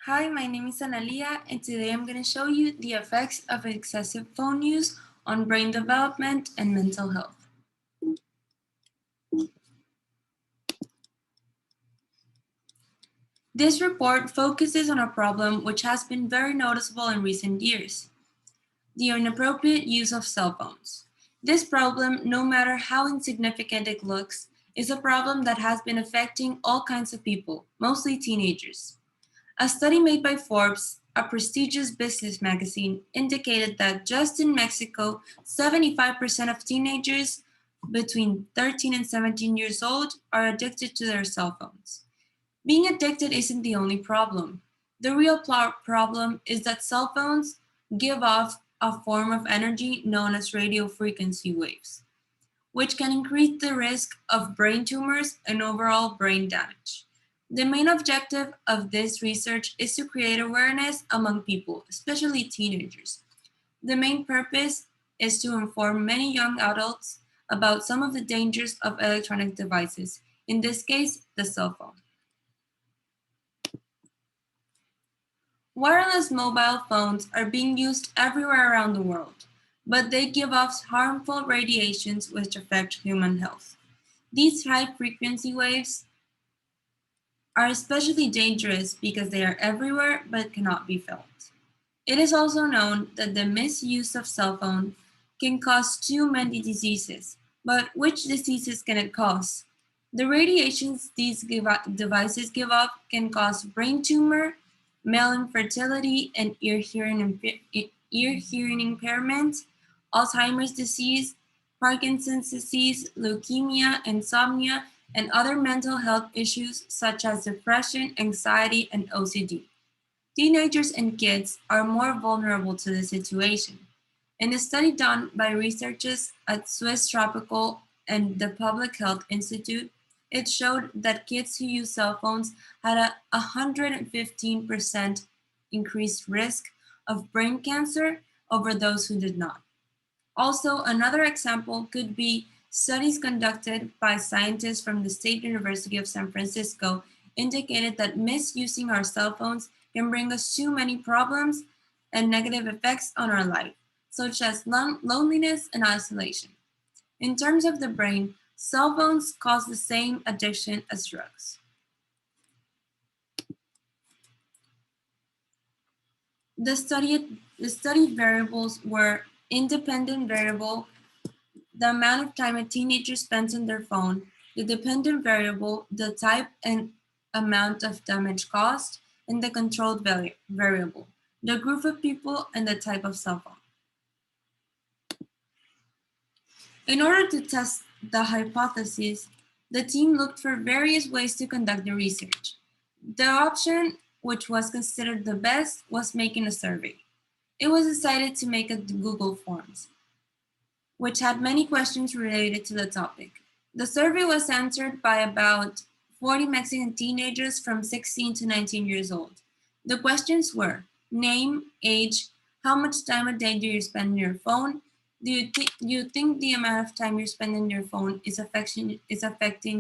Hi, my name is Analia, and today I'm going to show you the effects of excessive phone use on brain development and mental health. This report focuses on a problem which has been very noticeable in recent years: the inappropriate use of cell phones. This problem, no matter how insignificant it looks, is a problem that has been affecting all kinds of people, mostly teenagers. A study made by Forbes, a prestigious business magazine, indicated that just in Mexico, 75% of teenagers between 13 and 17 years old are addicted to their cell phones. Being addicted isn't the only problem. The real problem is that cell phones give off a form of energy known as radio frequency waves, which can increase the risk of brain tumors and overall brain damage. The main objective of this research is to create awareness among people, especially teenagers. The main purpose is to inform many young adults about some of the dangers of electronic devices, in this case, the cell phone. Wireless mobile phones are being used everywhere around the world, but they give off harmful radiations which affect human health. These high frequency waves are especially dangerous because they are everywhere but cannot be felt. It is also known that the misuse of cell phone can cause too many diseases, but which diseases can it cause? The radiations these devices give off can cause brain tumor, male infertility, and ear hearing impairment, Alzheimer's disease, Parkinson's disease, leukemia, insomnia, and other mental health issues such as depression, anxiety, and OCD. Teenagers and kids are more vulnerable to the situation. In a study done by researchers at Swiss Tropical and the Public Health Institute, it showed that kids who use cell phones had a 115% increased risk of brain cancer over those who did not. Also, another example could be studies conducted by scientists from the State University of San Francisco indicated that misusing our cell phones can bring us too many problems and negative effects on our life, such as loneliness and isolation. In terms of the brain, cell phones cause the same addiction as drugs. The studied variables were independent variable, the amount of time a teenager spends on their phone; the dependent variable, the type and amount of damage caused; and the controlled variable, the group of people and the type of cell phone. In order to test the hypothesis, the team looked for various ways to conduct the research. The option which was considered the best was making a survey. It was decided to make a Google Forms, which had many questions related to the topic. The survey was answered by about 40 Mexican teenagers from 16 to 19 years old. The questions were name, age, how much time a day do you spend on your phone? Do you think the amount of time you spend on your phone is affecting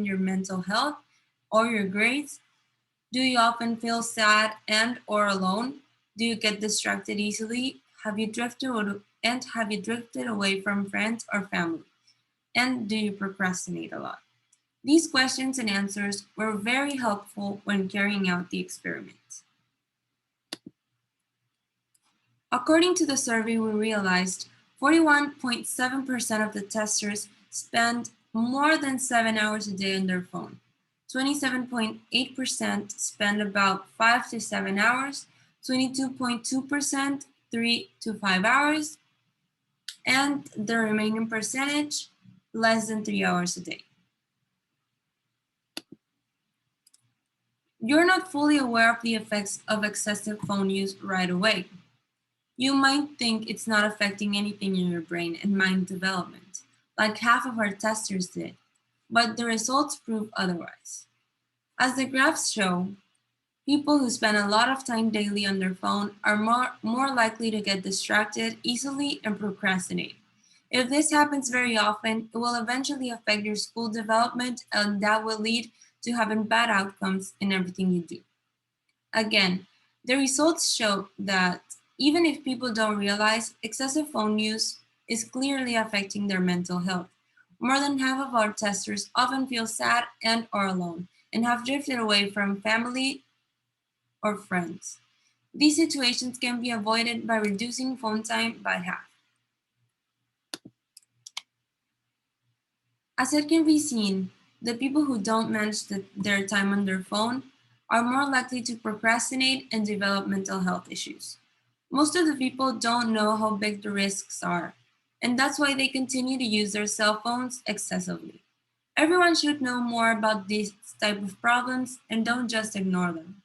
your mental health or your grades? Do you often feel sad and or alone? Do you get distracted easily? Have you drifted away from friends or family? And do you procrastinate a lot? These questions and answers were very helpful when carrying out the experiment. According to the survey, we realized 41.7% of the testers spend more than 7 hours a day on their phone. 27.8% spend about 5 to 7 hours, 22.2% 3 to 5 hours, and the remaining percentage less than 3 hours a day. You're not fully aware of the effects of excessive phone use right away. You might think it's not affecting anything in your brain and mind development, like half of our testers did, but the results prove otherwise. As the graphs show, people who spend a lot of time daily on their phone are more likely to get distracted easily and procrastinate. If this happens very often, it will eventually affect your school development, and that will lead to having bad outcomes in everything you do. Again, The results show that even if people don't realize, excessive phone use is clearly affecting their mental health. More than half of our testers often feel sad and or alone and have drifted away from family or friends. These situations can be avoided by reducing phone time by half. As it can be seen, the people who don't manage their time on their phone are more likely to procrastinate and develop mental health issues. Most of the people don't know how big the risks are, and that's why they continue to use their cell phones excessively. Everyone should know more about these type of problems and don't just ignore them.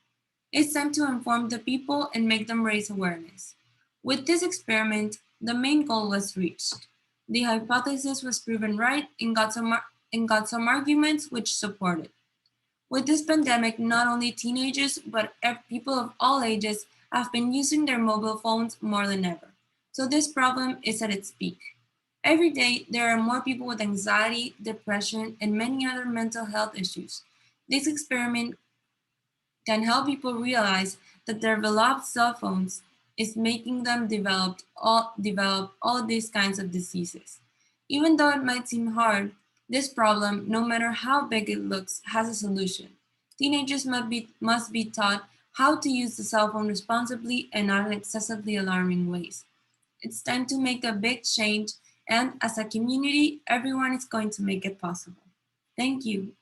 It's time to inform the people and make them raise awareness. With this experiment, the main goal was reached. The hypothesis was proven right and got some arguments which support it. With this pandemic, not only teenagers but people of all ages have been using their mobile phones more than ever. So this problem is at its peak. Every day, there are more people with anxiety, depression, and many other mental health issues. This experiment can help people realize that their beloved cell phones is making them develop all these kinds of diseases. Even though it might seem hard, this problem, no matter how big it looks, has a solution. Teenagers must be taught how to use the cell phone responsibly and not in excessively alarming ways. It's time to make a big change, and as a community, everyone is going to make it possible. Thank you.